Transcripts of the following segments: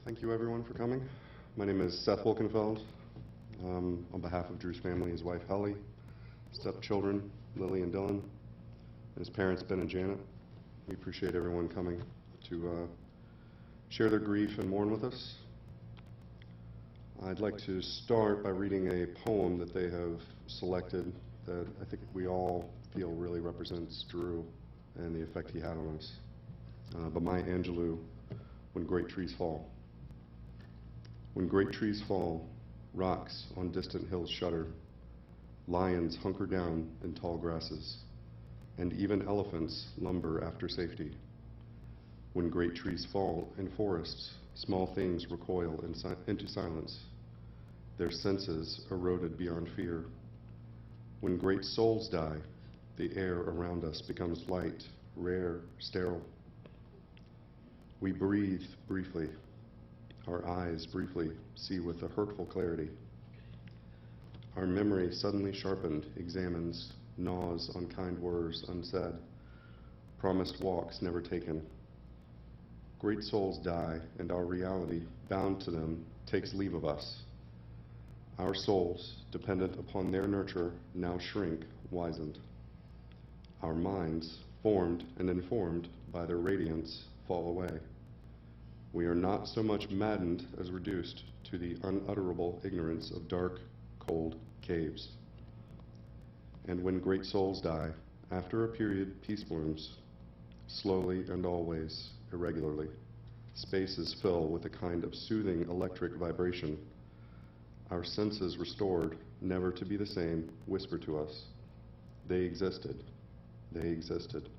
Thank you everyone for coming. My name is Seth Wolkenfeld. On behalf of Drew's family, his wife Helly, stepchildren Lily and Dylan, and his parents Ben and Janet, we appreciate everyone coming to share their grief and mourn with us. I'd like to start by reading a poem that they have selected that I think we all feel really represents Drew and the effect he had on us. By Maya Angelou, When Great Trees Fall. When great trees fall, rocks on distant hills shudder, lions hunker down in tall grasses, and even elephants lumber after safety. When great trees fall in forests, small things recoil into silence, their senses eroded beyond fear. When great souls die, the air around us becomes light, rare, sterile. We breathe briefly. Our eyes briefly see with a hurtful clarity. Our memory suddenly sharpened examines, gnaws on kind words unsaid, promised walks never taken. Great souls die, and our reality, bound to them, takes leave of us. Our souls, dependent upon their nurture, now shrink, wizened. Our minds, formed and informed by their radiance, fall away. We are not so much maddened as reduced to the unutterable ignorance of dark, cold caves. And when great souls die, after a period peace blooms, slowly and always, irregularly. Spaces fill with a kind of soothing electric vibration. Our senses restored, never to be the same, whisper to us, they existed, they existed.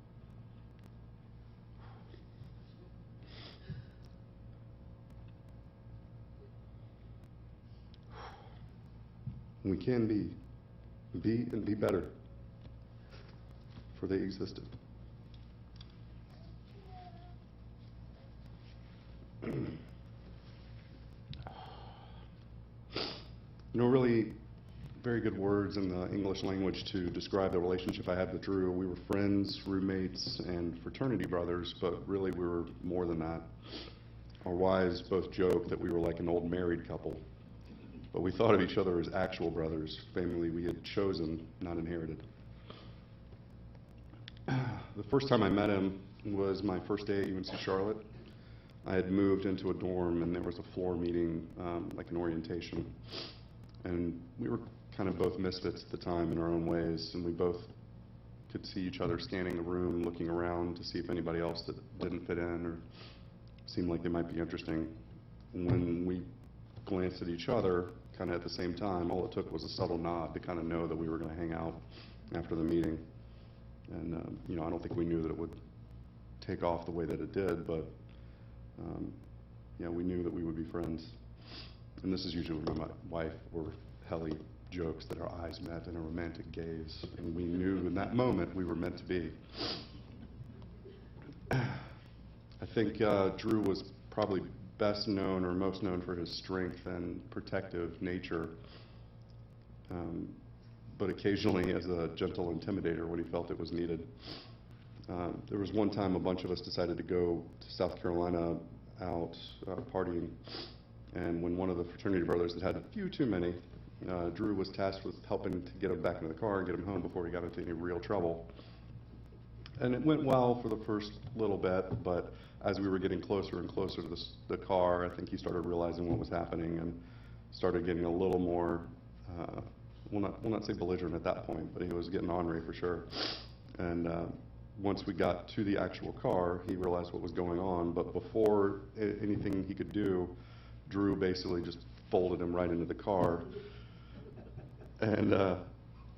We can be and be better, for they existed. No really very good words in the English language to describe the relationship I had with Drew. We were friends, roommates, and fraternity brothers, but really we were more than that. Our wives both joke that we were like an old married couple. But we thought of each other as actual brothers, family we had chosen, not inherited. The first time I met him was my first day at UNC Charlotte. I had moved into a dorm and there was a floor meeting, like an orientation. And we were kind of both misfits at the time in our own ways, and we both could see each other scanning the room, looking around to see if anybody else that didn't fit in or seemed like they might be interesting. And when we glanced at each other, kind of at the same time, all it took was a subtle nod to kind of know that we were going to hang out after the meeting. And, you know, I don't think we knew that it would take off the way that it did, but, yeah, we knew that we would be friends. And this is usually when my wife or Helly jokes that our eyes met in a romantic gaze, and we knew in that moment we were meant to be. I think Drew was probably best known or most known for his strength and protective nature, but occasionally as a gentle intimidator when he felt it was needed. There was one time a bunch of us decided to go to South Carolina out partying, and when one of the fraternity brothers had had a few too many, Drew was tasked with helping to get him back into the car and get him home before he got into any real trouble. And it went well for the first little bit, but as we were getting closer and closer to the car, I think he started realizing what was happening and started getting a little more, we'll not say belligerent at that point, but he was getting ornery for sure. And once we got to the actual car, he realized what was going on, but before anything he could do, Drew basically just folded him right into the car. And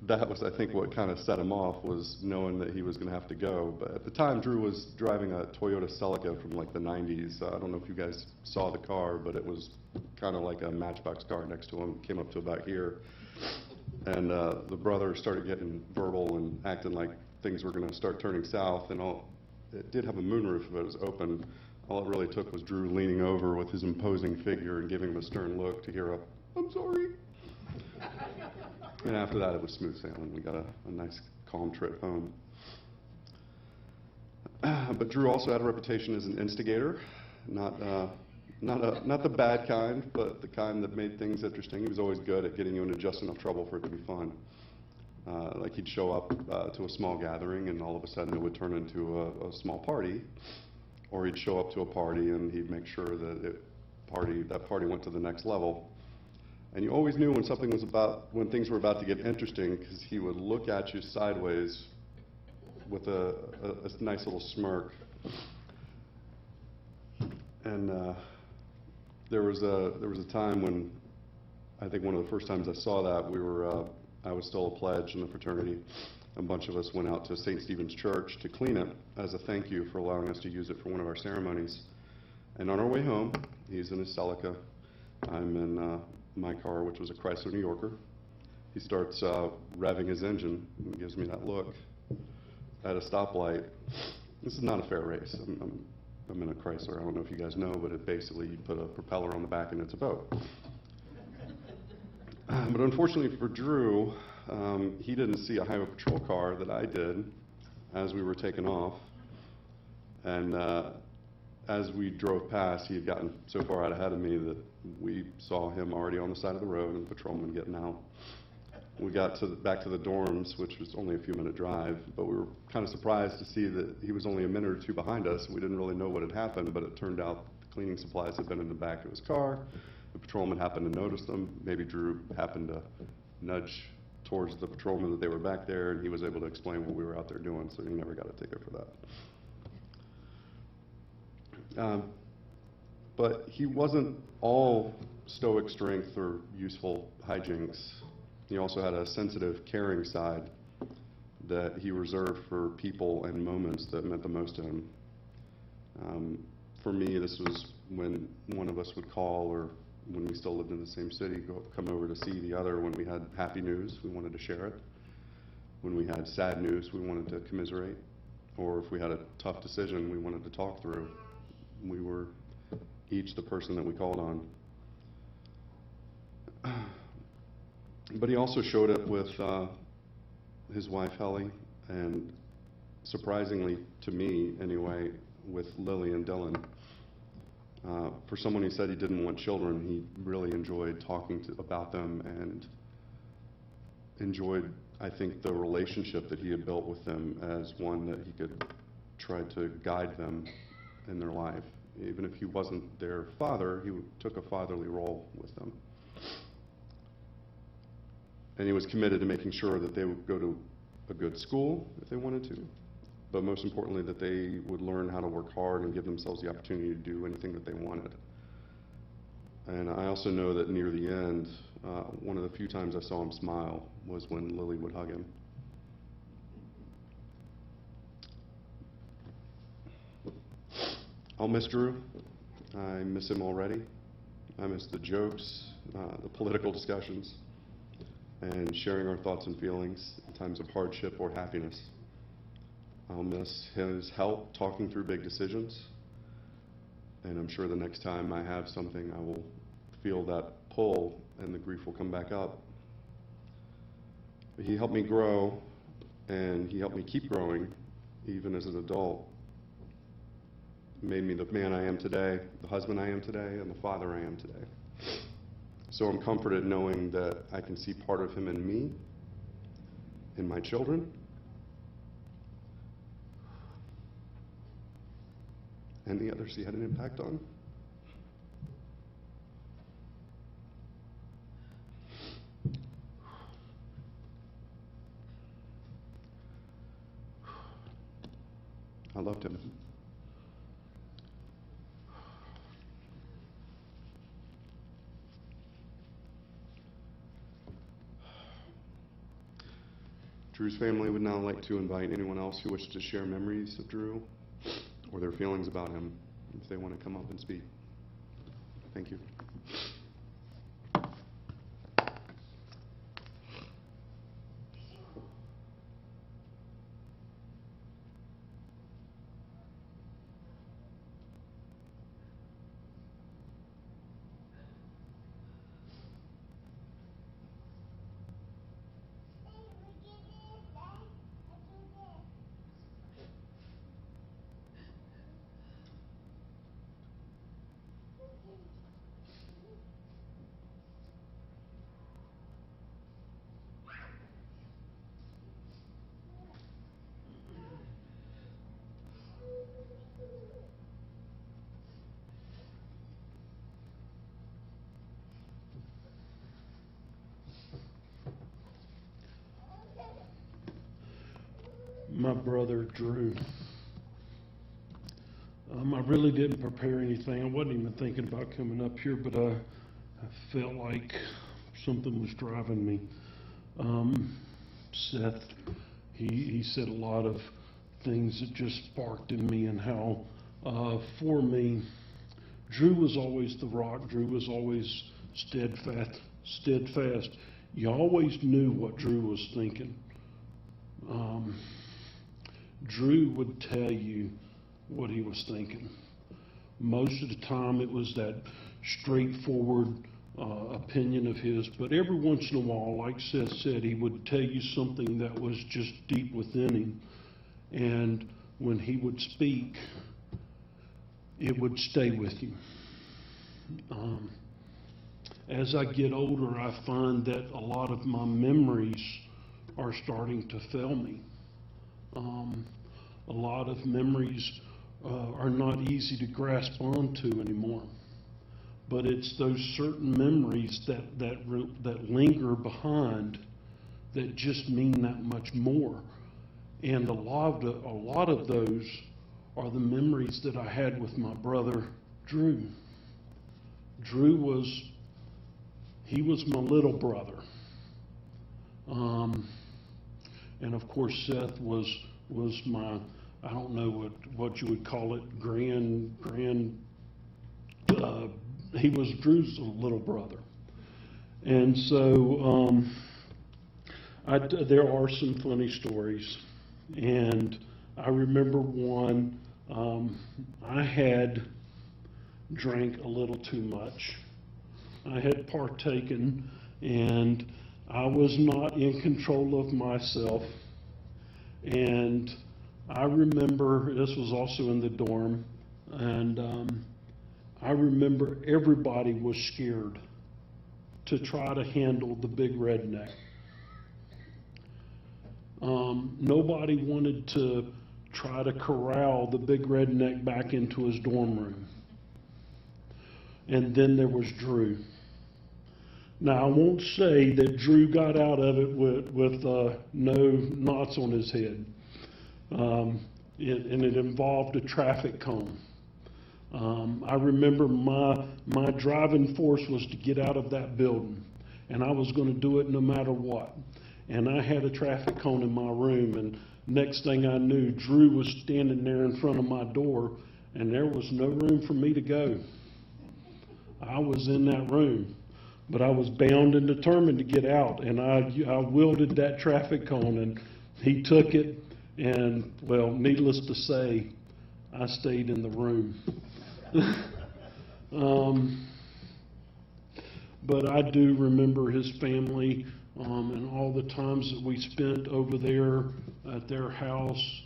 that was, I think, what kind of set him off, was knowing that he was going to have to go. But at the time, Drew was driving a Toyota Celica from like the 90s. I don't know if you guys saw the car, but it was kind of like a Matchbox car next to him. Came up to about here. And the brother started getting verbal and acting like things were going to start turning south. And it did have a moonroof, but it was open. All it really took was Drew leaning over with his imposing figure and giving him a stern look to hear a, "I'm sorry." And after that, it was smooth sailing. We got a nice, calm trip home. But Drew also had a reputation as an instigator, not Not the bad kind, but the kind that made things interesting. He was always good at getting you into just enough trouble for it to be fun. Like he'd show up to a small gathering and all of a sudden it would turn into a small party, or he'd show up to a party and he'd make sure that that party went to the next level. And you always knew when things were about to get interesting, because he would look at you sideways with a nice little smirk. And there was a time when, I think one of the first times I saw that, I was still a pledge in the fraternity. A bunch of us went out to St. Stephen's Church to clean it as a thank you for allowing us to use it for one of our ceremonies. And on our way home, he's in his Celica, I'm in my car, which was a Chrysler New Yorker. He starts revving his engine and gives me that look at a stoplight. This is not a fair race. I'm in a Chrysler. I don't know if you guys know, but basically you put a propeller on the back and it's a boat. But unfortunately for Drew, he didn't see a highway patrol car that I did as we were taking off. And as we drove past, he had gotten so far out ahead of me that we saw him already on the side of the road and the patrolman getting out. We got back to the dorms, which was only a few-minute drive, but we were kind of surprised to see that he was only a minute or two behind us. We didn't really know what had happened, but it turned out the cleaning supplies had been in the back of his car. The patrolman happened to notice them. Maybe Drew happened to nudge towards the patrolman that they were back there, and he was able to explain what we were out there doing, so he never got a ticket for that. But he wasn't all stoic strength or useful hijinks. He also had a sensitive, caring side that he reserved for people and moments that meant the most to him. For me, this was when one of us would call, or when we still lived in the same city, come over to see the other. When we had happy news, we wanted to share it. When we had sad news, we wanted to commiserate. Or if we had a tough decision we wanted to talk through. We were each the person that we called on. But he also showed it with his wife, Helly, and surprisingly, to me anyway, with Lily and Dylan. For someone who said he didn't want children, he really enjoyed talking about them and enjoyed, I think, the relationship that he had built with them as one that he could try to guide them in their life. Even if he wasn't their father, he took a fatherly role with them. And he was committed to making sure that they would go to a good school if they wanted to, but most importantly that they would learn how to work hard and give themselves the opportunity to do anything that they wanted. And I also know that near the end, one of the few times I saw him smile was when Lily would hug him. I'll miss Drew. I miss him already. I miss the jokes, the political discussions, and sharing our thoughts and feelings in times of hardship or happiness. I'll miss his help talking through big decisions, and I'm sure the next time I have something, I will feel that pull and the grief will come back up. But he helped me grow, and he helped me keep growing, even as an adult. Made me the man I am today, the husband I am today, and the father I am today. So I'm comforted knowing that I can see part of him in me, in my children, and the others he had an impact on. I loved him. Drew's family would now like to invite anyone else who wishes to share memories of Drew or their feelings about him, if they want to come up and speak. Thank you. my brother, Drew. I really didn't prepare anything. I wasn't even thinking about coming up here, but I felt like something was driving me. Seth, he said a lot of things that just sparked in me, and how, for me, Drew was always the rock. Drew was always steadfast. You always knew what Drew was thinking. Drew would tell you what he was thinking. Most of the time it was that straightforward opinion of his, but every once in a while, like Seth said, he would tell you something that was just deep within him. And when he would speak, it would stay with you. As I get older, I find that a lot of my memories are starting to fail me. A lot of memories are not easy to grasp onto anymore. But it's those certain memories that linger behind that just mean that much more. And a lot of those are the memories that I had with my brother Drew. Drew was my little brother. And of course Seth was my, I don't know what you would call it, he was Drew's little brother. And so there are some funny stories. And I remember one, I had drank a little too much. I had partaken, and I was not in control of myself. And I remember, this was also in the dorm, and I remember everybody was scared to try to handle the big redneck. Nobody wanted to try to corral the big redneck back into his dorm room. And then there was Drew. Now, I won't say that Drew got out of it with no knots on his head. And it involved a traffic cone. I remember my driving force was to get out of that building, and I was going to do it no matter what. And I had a traffic cone in my room, and next thing I knew, Drew was standing there in front of my door, and there was no room for me to go. I was in that room, but I was bound and determined to get out, and I wielded that traffic cone, and he took it, and, well, needless to say, I stayed in the room. But I do remember his family and all the times that we spent over there at their house.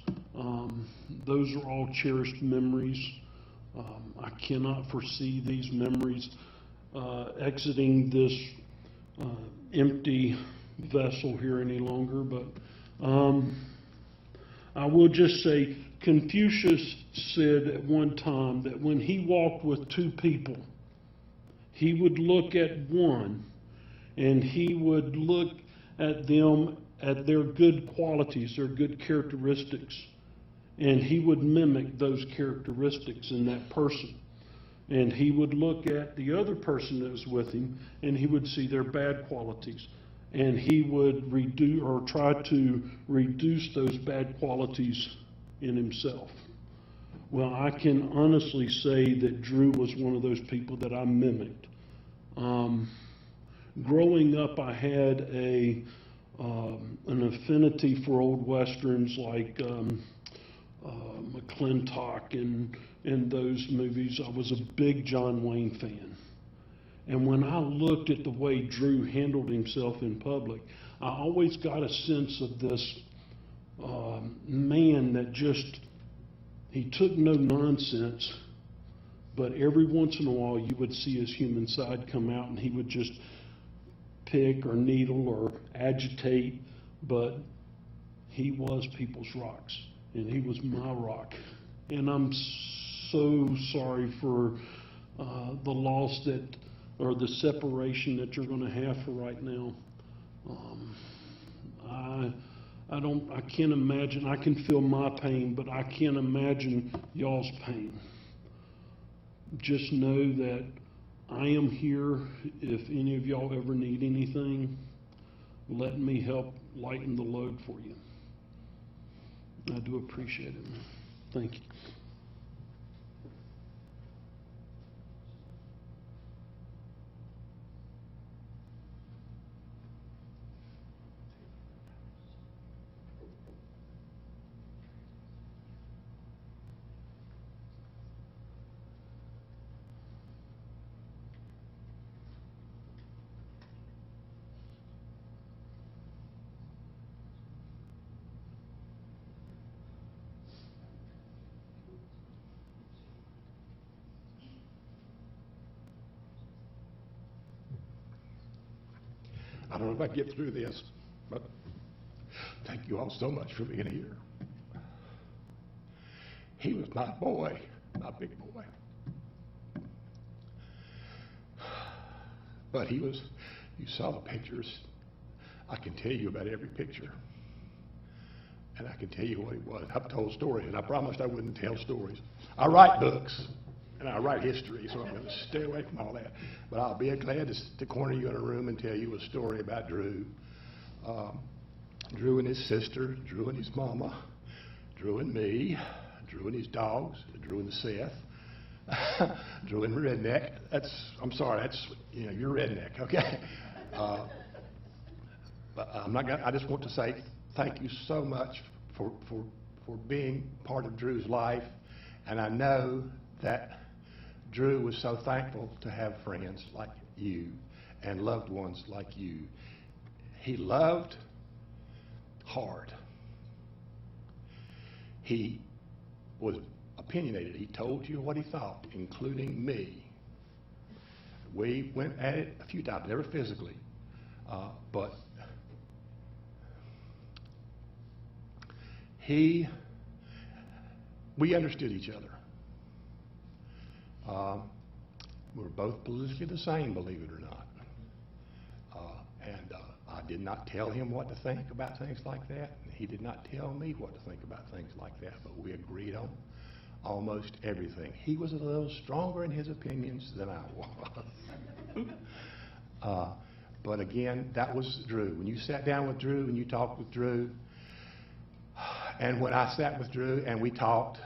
Those are all cherished memories. I cannot foresee these memories exiting this empty vessel here any longer, but I will just say Confucius said at one time that when he walked with two people, he would look at one and he would look at them, at their good qualities, their good characteristics, and he would mimic those characteristics in that person. And he would look at the other person that was with him, and he would see their bad qualities. And he would reduce or try to reduce those bad qualities in himself. Well, I can honestly say that Drew was one of those people that I mimicked. Growing up, I had an affinity for old westerns like McClintock and those movies. I was a big John Wayne fan. And when I looked at the way Drew handled himself in public, I always got a sense of this man that just, he took no nonsense, but every once in a while you would see his human side come out, and he would just pick or needle or agitate, but he was people's rocks, and he was my rock. And I'm so sorry for the loss that, or the separation that you're going to have for right now. I can't imagine, I can feel my pain, but I can't imagine y'all's pain. Just know that I am here if any of y'all ever need anything. Let me help lighten the load for you. I do appreciate it. Thank you. I don't know if I can get through this, but thank you all so much for being here. He was my boy, my big boy. But he was, you saw the pictures. I can tell you about every picture. And I can tell you what he was. I've told stories, and I promised I wouldn't tell stories. I write books, and I write history, so I'm going to stay away from all that. But I'll be glad to corner you in a room and tell you a story about Drew. Drew and his sister, Drew and his mama, Drew and me, Drew and his dogs, Drew and the Seth, Drew and Redneck. I'm sorry, you're Redneck, okay? But I just want to say thank you so much for being part of Drew's life. And I know that Drew was so thankful to have friends like you and loved ones like you. He loved hard. He was opinionated. He told you what he thought, including me. We went at it a few times, never physically, but we understood each other. We're both politically the same, believe it or not. I did not tell him what to think about things like that, and he did not tell me what to think about things like that, but we agreed on almost everything. He was a little stronger in his opinions than I was. But again, that was Drew. When you sat down with Drew and you talked with Drew, and when I sat with Drew and we talked,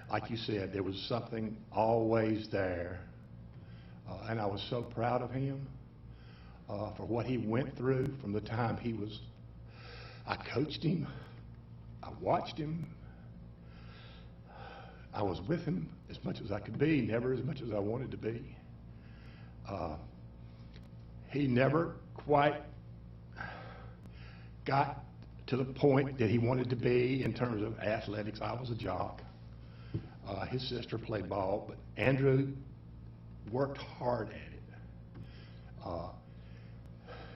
like you said, there was something always there. And I was so proud of him for what he went through from the time I coached him, I watched him, I was with him as much as I could be, never as much as I wanted to be. He never quite got to the point that he wanted to be in terms of athletics. I was a jock. His sister played ball, but Andrew worked hard at it.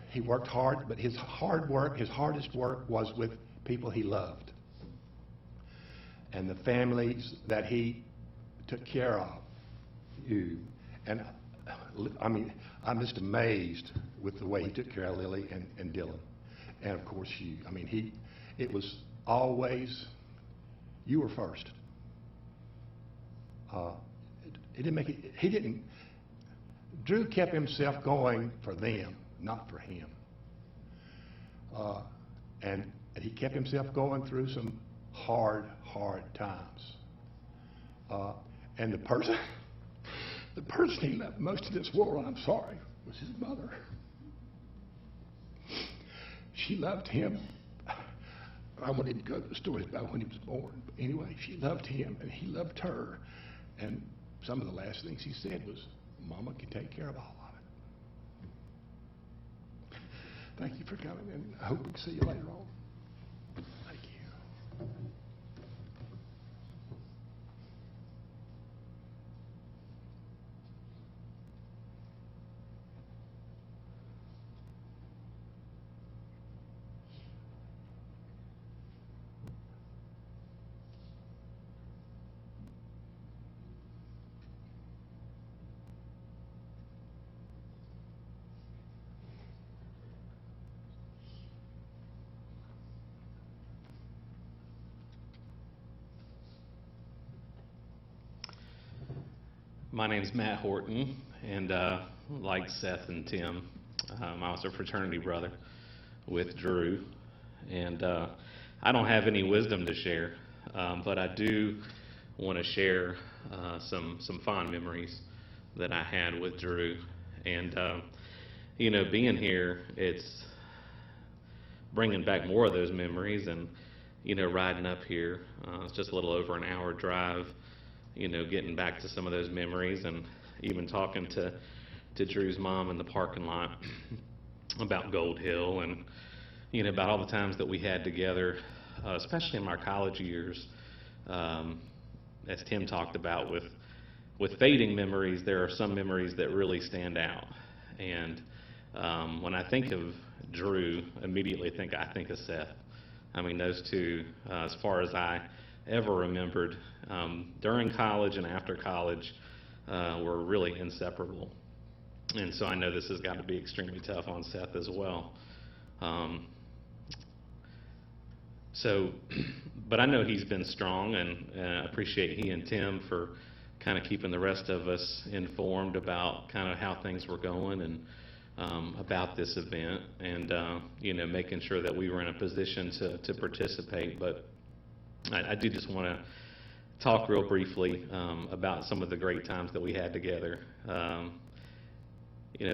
He worked hard, but his hardest work was with people he loved and the families that he took care of. And I mean, I'm just amazed with the way he took care of Lily and Dylan, and of course you. I mean, it was always, you were first. Drew kept himself going for them, not for him. And he kept himself going through some hard times. And the person he loved most in this world, I'm sorry, was his mother. She loved him. I won't even go to the stories about when he was born. But anyway, she loved him and he loved her. And some of the last things he said was, Mama can take care of all of it. Thank you for coming, and I hope we can see you later on. Thank you. My name's Matt Horton, and like Seth and Tim, I was a fraternity brother with Drew, and I don't have any wisdom to share, but I do want to share some fond memories that I had with Drew, and being here, it's bringing back more of those memories, and riding up here, it's just a little over an hour drive. Getting back to some of those memories, and even talking to Drew's mom in the parking lot about Gold Hill, and about all the times that we had together, especially in our college years. As Tim talked about, with fading memories, there are some memories that really stand out. And when I think of Drew, immediately I think of Seth. I mean, those two, as far as I ever remembered, during college and after college, were really inseparable. And so I know this has got to be extremely tough on Seth as well. But I know he's been strong, and appreciate he and Tim for kind of keeping the rest of us informed about kind of how things were going, and about this event, and making sure that we were in a position to participate. But I do just want to talk real briefly about some of the great times that we had together.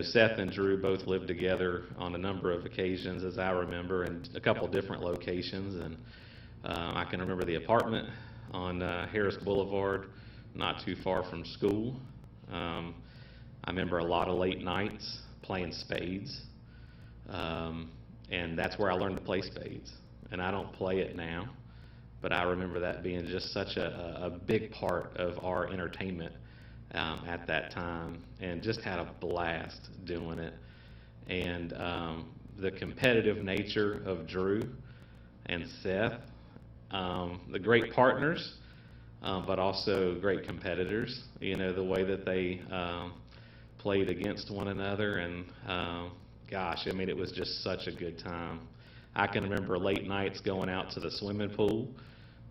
Seth and Drew both lived together on a number of occasions, as I remember, in a couple different locations. And I can remember the apartment on Harris Boulevard, not too far from school. I remember a lot of late nights playing spades, and that's where I learned to play spades. And I don't play it now, but I remember that being just such a big part of our entertainment at that time, and just had a blast doing it. And the competitive nature of Drew and Seth, the great partners, but also great competitors, the way that they played against one another. And gosh, I mean, it was just such a good time. I can remember late nights going out to the swimming pool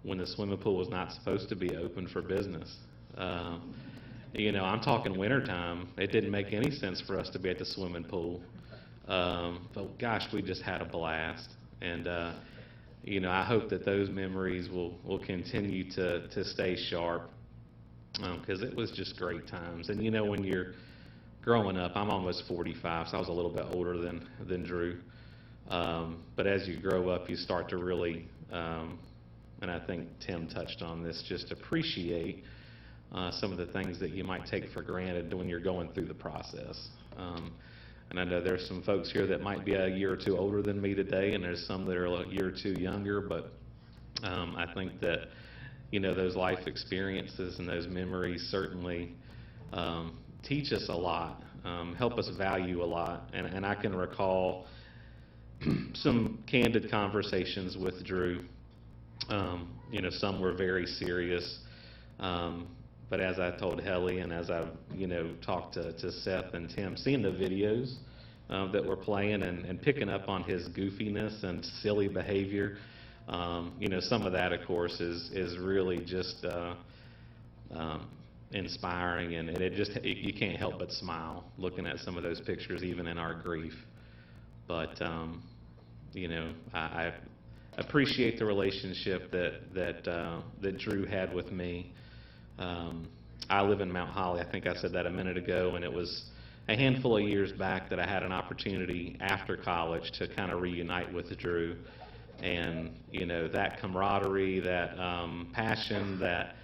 when the swimming pool was not supposed to be open for business. I'm talking wintertime. It didn't make any sense for us to be at the swimming pool. But gosh, we just had a blast. And I hope that those memories will continue to stay sharp, because it was just great times. And when you're growing up, I'm almost 45, so I was a little bit older than Drew. But as you grow up, you start to really, and I think Tim touched on this, just appreciate some of the things that you might take for granted when you're going through the process. And I know there's some folks here that might be a year or two older than me today, and there's some that are a year or two younger, but I think that, those life experiences and those memories certainly teach us a lot, help us value a lot. And I can recall some candid conversations with Drew. Some were very serious. But as I told Helly, and as I've, talked to Seth and Tim, seeing the videos that we're playing, and picking up on his goofiness and silly behavior, some of that, of course, is really just inspiring, and you can't help but smile looking at some of those pictures, even in our grief. But I appreciate the relationship that Drew had with me. I live in Mount Holly. I think I said that a minute ago, and it was a handful of years back that I had an opportunity after college to kind of reunite with Drew. And that camaraderie, that passion, that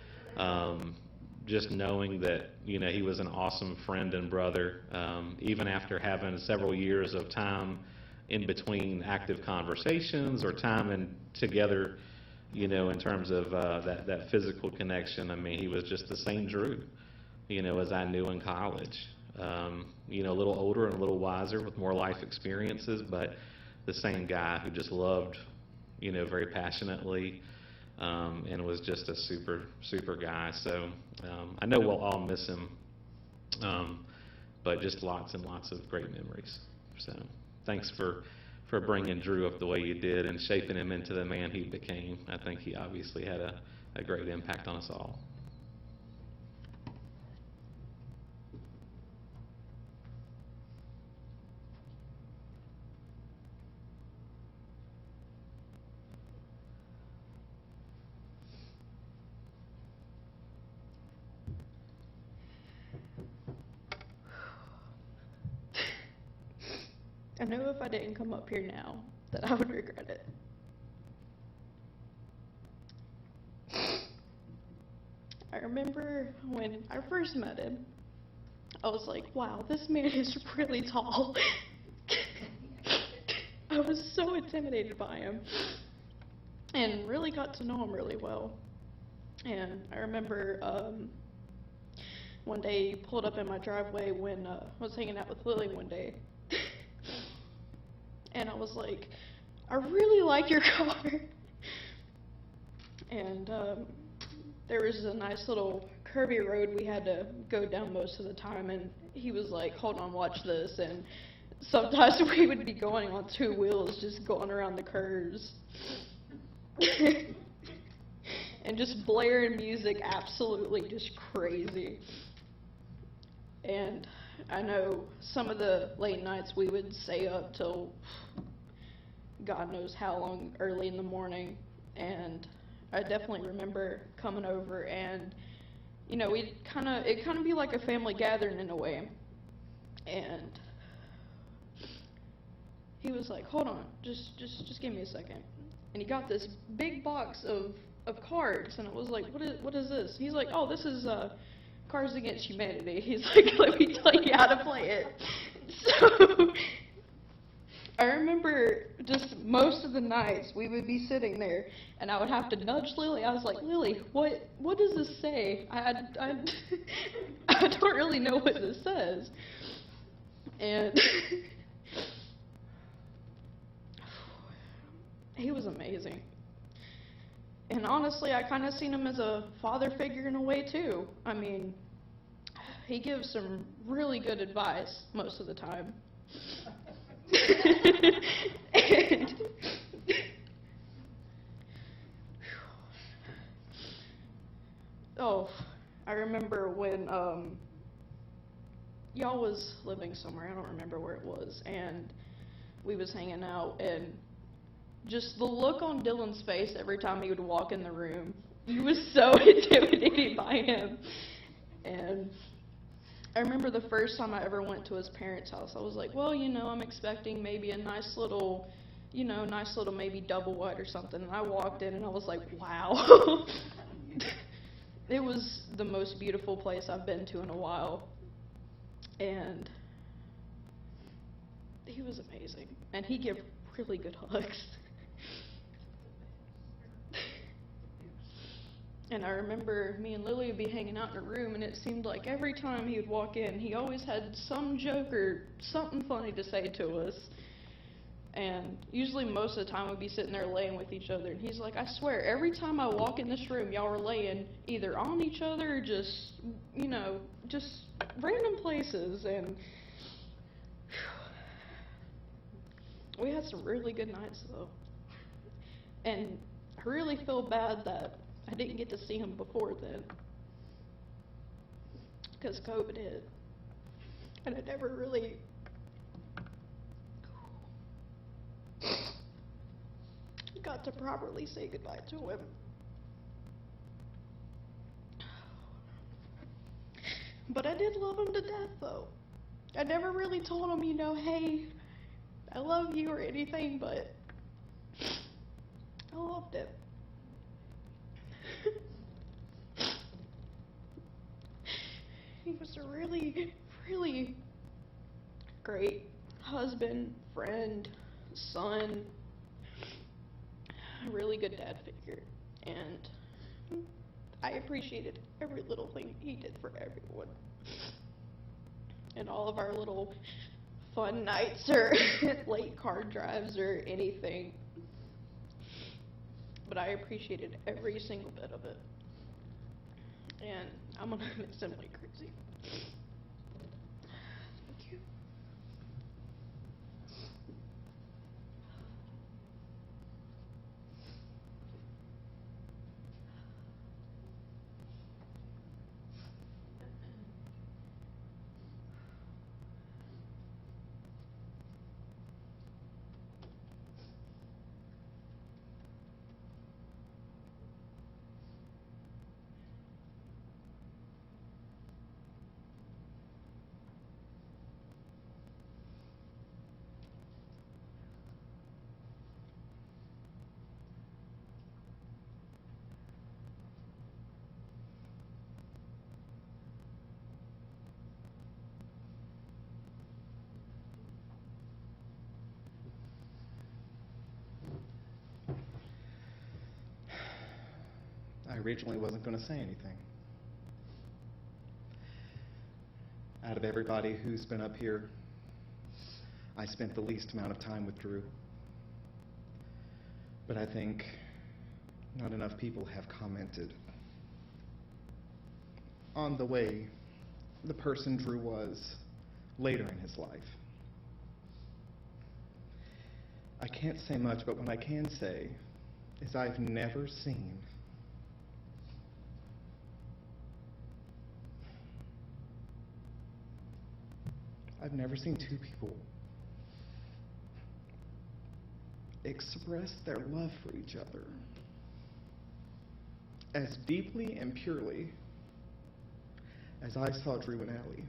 just knowing that he was an awesome friend and brother, even after having several years of time in between active conversations or time together, in terms of that physical connection. I mean, he was just the same Drew, as I knew in college. A little older and a little wiser with more life experiences, but the same guy who just loved, very passionately, and was just a super guy. So I know we'll all miss him, but just lots and lots of great memories. So thanks for bringing Drew up the way you did and shaping him into the man he became. I think he obviously had a great impact on us all. I know if I didn't come up here now, that I would regret it. I remember when I first met him, I was like, wow, this man is really tall. I was so intimidated by him and really got to know him really well. And I remember one day he pulled up in my driveway when I was hanging out with Lily one day. And I was like, I really like your car. And there was a nice little curvy road we had to go down most of the time, and he was like, hold on, watch this. And sometimes we would be going on two wheels, just going around the curves. And just blaring music, absolutely just crazy. And I know some of the late nights we would stay up till God knows how long, early in the morning. And I definitely remember coming over, and you know, it'd kind of be like a family gathering in a way. And he was like, hold on, just give me a second. And he got this big box of cards, and I was like, what is this? He's like, oh, this is Cards Against Humanity. He's like, let me tell you how to play it. So I remember just most of the nights we would be sitting there, and I would have to nudge Lily. I was like, Lily, what does this say? I don't really know what this says. And he was amazing. And honestly, I kind of seen him as a father figure in a way too. I mean, he gives some really good advice most of the time. And oh, I remember when y'all was living somewhere, I don't remember where it was, and we was hanging out, and just the look on Dylan's face every time he would walk in the room, he was so intimidated by him. And I remember the first time I ever went to his parents' house, I was like, well, you know, I'm expecting maybe a nice little maybe double wide or something. And I walked in and I was like, wow. It was the most beautiful place I've been to in a while. And he was amazing. And he gave really good hugs. And I remember me and Lily would be hanging out in a room, and it seemed like every time he would walk in, he always had some joke or something funny to say to us. And usually most of the time we'd be sitting there laying with each other, and he's like, I swear, every time I walk in this room, y'all are laying either on each other or just, you know, just random places. And we had some really good nights, though. And I really feel bad that I didn't get to see him before then, because COVID hit, and I never really got to properly say goodbye to him. But I did love him to death, though. I never really told him, you know, hey, I love you or anything, but I loved him. He was a really, really great husband, friend, son, a really good dad figure, and I appreciated every little thing he did for everyone. And all of our little fun nights or late car drives or anything. But I appreciated every single bit of it. And I'm gonna miss him like crazy. Thank you. I originally wasn't going to say anything. Out of everybody who's been up here, I spent the least amount of time with Drew. But I think not enough people have commented on the way the person Drew was later in his life. I can't say much, but what I can say is I've never seen two people express their love for each other as deeply and purely as I saw Drew and Allie.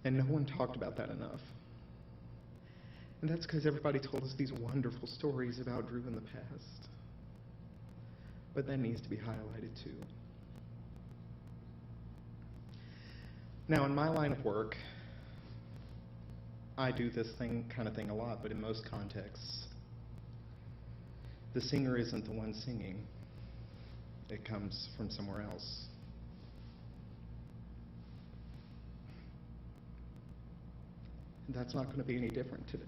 And no one talked about that enough. And that's because everybody told us these wonderful stories about Drew in the past. But that needs to be highlighted too. Now, in my line of work, I do this kind of thing a lot, but in most contexts, the singer isn't the one singing. It comes from somewhere else. And that's not going to be any different today.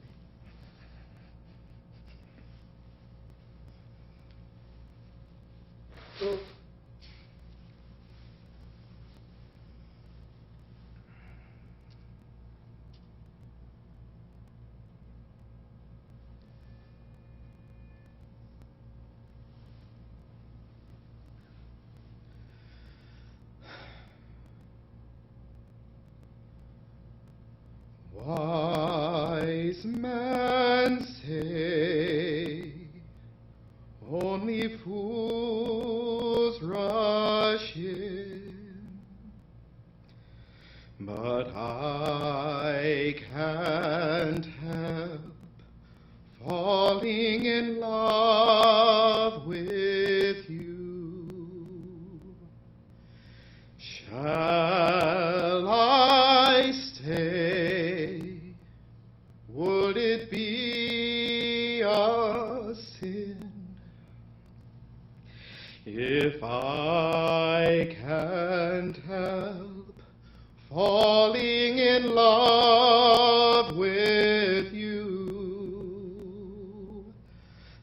Wise men say only fools rush in, but I can't help falling in love with you. Shall I stay? Would it be a sin if I can't help falling in love with you?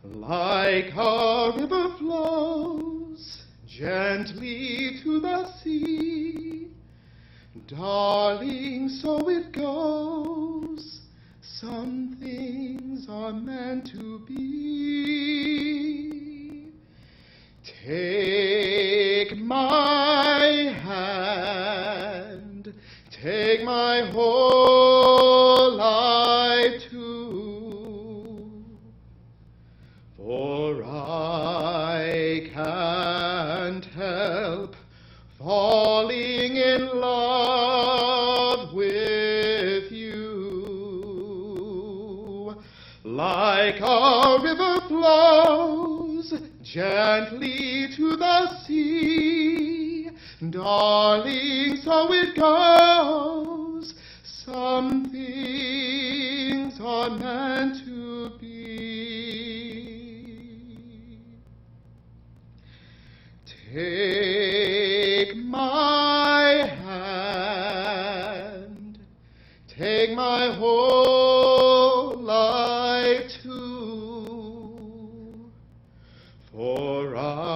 Like a river flows gently to the sea, darling, so it goes. Some things are meant to be. Take my hand, take my whole life too, for I can't help falling in love with you. Like a river flows gently to the sea, darling, so it goes. Some things are meant to be. Take my hand, take my whole life too, for I